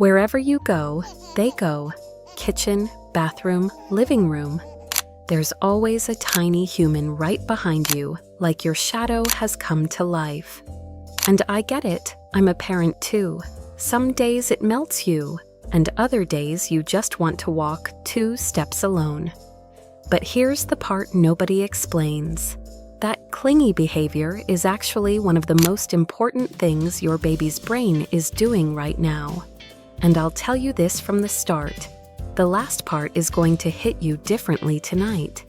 Wherever you go, they go. Kitchen, bathroom, living room. There's always a tiny human right behind you, like your shadow has come to life. And I get it, I'm a parent too. Some days it melts you, and other days you just want to walk 2 steps alone. But here's the part nobody explains. That clingy behavior is actually one of the most important things your baby's brain is doing right now. And I'll tell you this from the start. The last part is going to hit you differently tonight.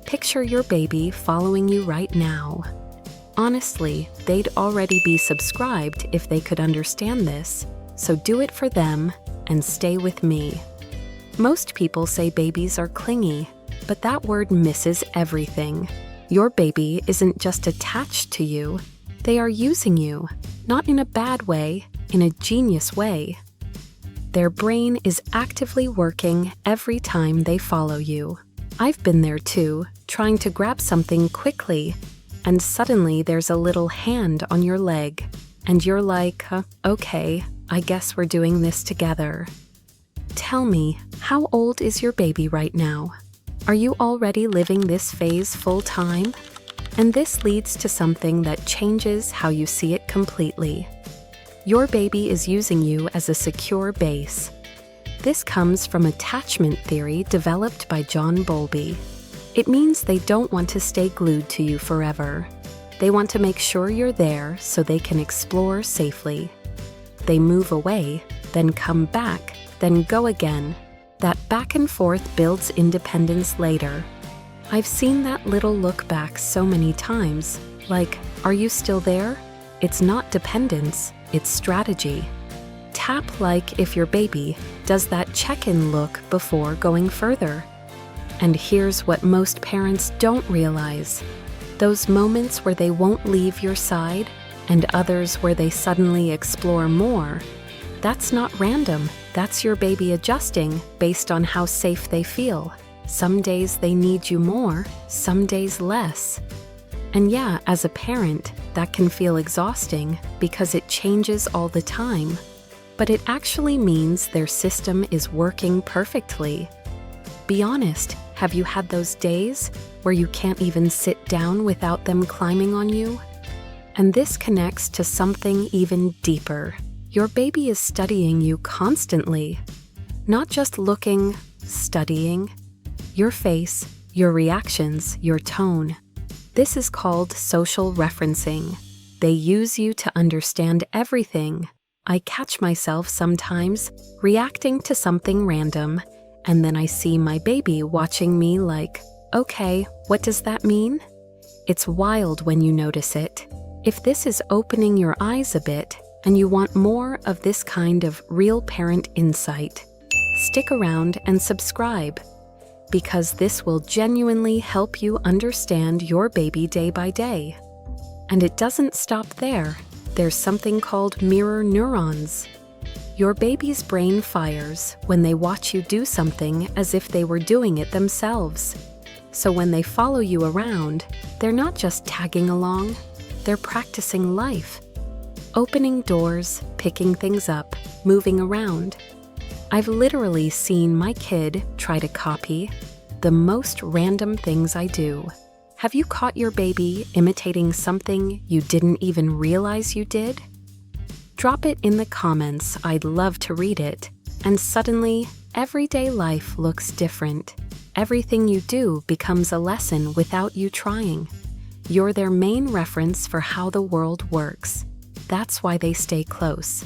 Picture your baby following you right now. Honestly, they'd already be subscribed if they could understand this, so do it for them and stay with me. Most people say babies are clingy, but that word misses everything. Your baby isn't just attached to you, they are using you, not in a bad way, in a genius way. Their brain is actively working every time they follow you. I've been there too, trying to grab something quickly, and suddenly there's a little hand on your leg, and you're like, okay, I guess we're doing this together. Tell me, how old is your baby right now? Are you already living this phase full time? And this leads to something that changes how you see it completely. Your baby is using you as a secure base. This comes from attachment theory developed by John Bowlby. It means they don't want to stay glued to you forever. They want to make sure you're there so they can explore safely. They move away, then come back, then go again. That back and forth builds independence later. I've seen that little look back so many times, like, are you still there? It's not dependence, it's strategy. Tap like if your baby does that check-in look before going further. And here's what most parents don't realize. Those moments where they won't leave your side, and others where they suddenly explore more, that's not random. That's your baby adjusting based on how safe they feel. Some days they need you more, some days less. And yeah, as a parent, that can feel exhausting because it changes all the time. But it actually means their system is working perfectly. Be honest, have you had those days where you can't even sit down without them climbing on you? And this connects to something even deeper. Your baby is studying you constantly. Not just looking, studying. Your face, your reactions, your tone. This is called social referencing. They use you to understand everything. I catch myself sometimes reacting to something random, and then I see my baby watching me like, okay, what does that mean? It's wild when you notice it. If this is opening your eyes a bit, and you want more of this kind of real parent insight, stick around and subscribe, because this will genuinely help you understand your baby day by day. And it doesn't stop there. There's something called mirror neurons. Your baby's brain fires when they watch you do something as if they were doing it themselves. So when they follow you around, they're not just tagging along, they're practicing life. Opening doors, picking things up, moving around. I've literally seen my kid try to copy the most random things I do. Have you caught your baby imitating something you didn't even realize you did? Drop it in the comments, I'd love to read it. And suddenly, everyday life looks different. Everything you do becomes a lesson without you trying. You're their main reference for how the world works. That's why they stay close.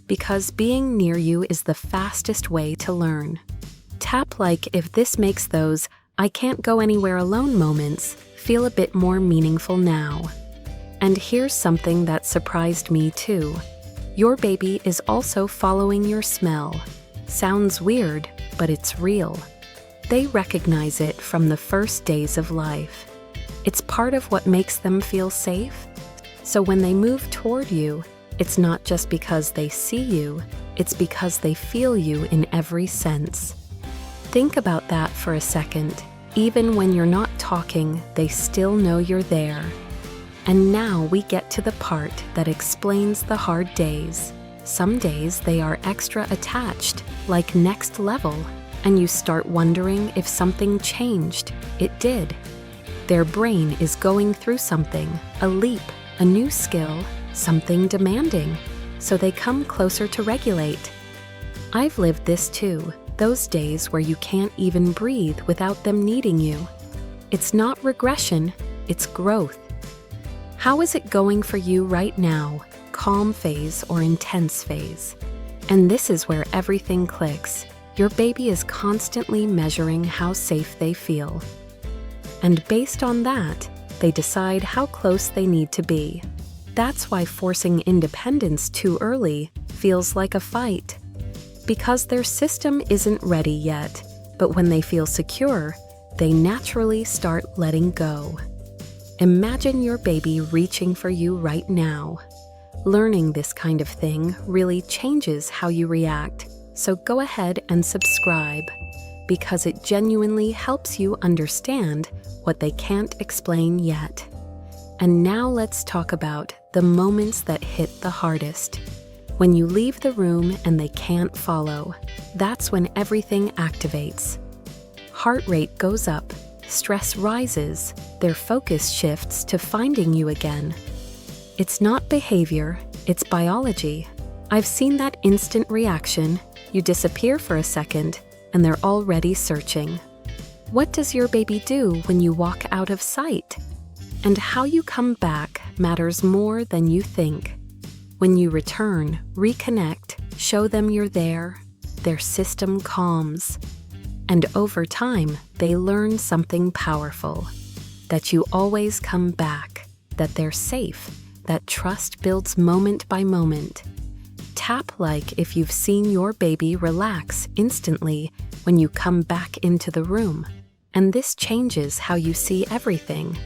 Because being near you is the fastest way to learn. Tap like if this makes those I can't go anywhere alone moments feel a bit more meaningful now. And here's something that surprised me too. Your baby is also following your smell. Sounds weird, but it's real. They recognize it from the first days of life. It's part of what makes them feel safe. So when they move toward you, it's not just because they see you, it's because they feel you in every sense. Think about that for a second. Even when you're not talking, they still know you're there. And now we get to the part that explains the hard days. Some days they are extra attached, like next level, and you start wondering if something changed. It did. Their brain is going through something, a leap, a new skill, something demanding, so they come closer to regulate. I've lived this too, those days where you can't even breathe without them needing you. It's not regression, it's growth. How is it going for you right now? Calm phase or intense phase? And this is where everything clicks. Your baby is constantly measuring how safe they feel. And based on that, they decide how close they need to be. That's why forcing independence too early feels like a fight. Because their system isn't ready yet, but when they feel secure, they naturally start letting go. Imagine your baby reaching for you right now. Learning this kind of thing really changes how you react, so go ahead and subscribe, because it genuinely helps you understand what they can't explain yet. And now let's talk about the moments that hit the hardest. When you leave the room and they can't follow, that's when everything activates. Heart rate goes up, stress rises, their focus shifts to finding you again. It's not behavior, it's biology. I've seen that instant reaction. You disappear for a second, and they're already searching. What does your baby do when you walk out of sight? And how you come back matters more than you think. When you return, reconnect, show them you're there, their system calms. And over time, they learn something powerful. That you always come back, that they're safe, that trust builds moment by moment. Tap like if you've seen your baby relax instantly when you come back into the room. And this changes how you see everything.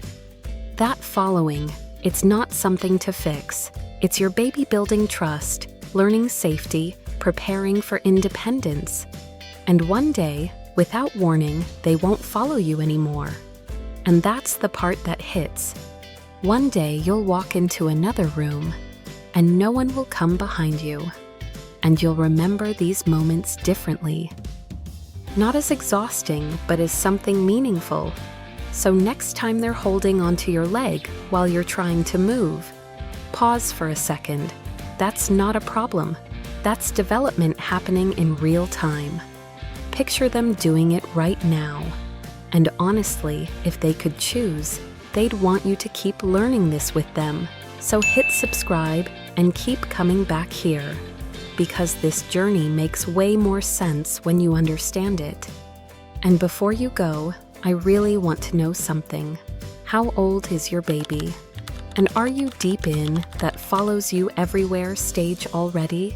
That following, it's not something to fix. It's your baby building trust, learning safety, preparing for independence. And one day, without warning, they won't follow you anymore. And that's the part that hits. One day you'll walk into another room, and no one will come behind you. And you'll remember these moments differently. Not as exhausting, but as something meaningful. So next time they're holding onto your leg while you're trying to move, pause for a second. That's not a problem. That's development happening in real time. Picture them doing it right now. And honestly, if they could choose, they'd want you to keep learning this with them. So hit subscribe and keep coming back here, because this journey makes way more sense when you understand it. And before you go, I really want to know something. How old is your baby? And are you deep in that follows you everywhere stage already?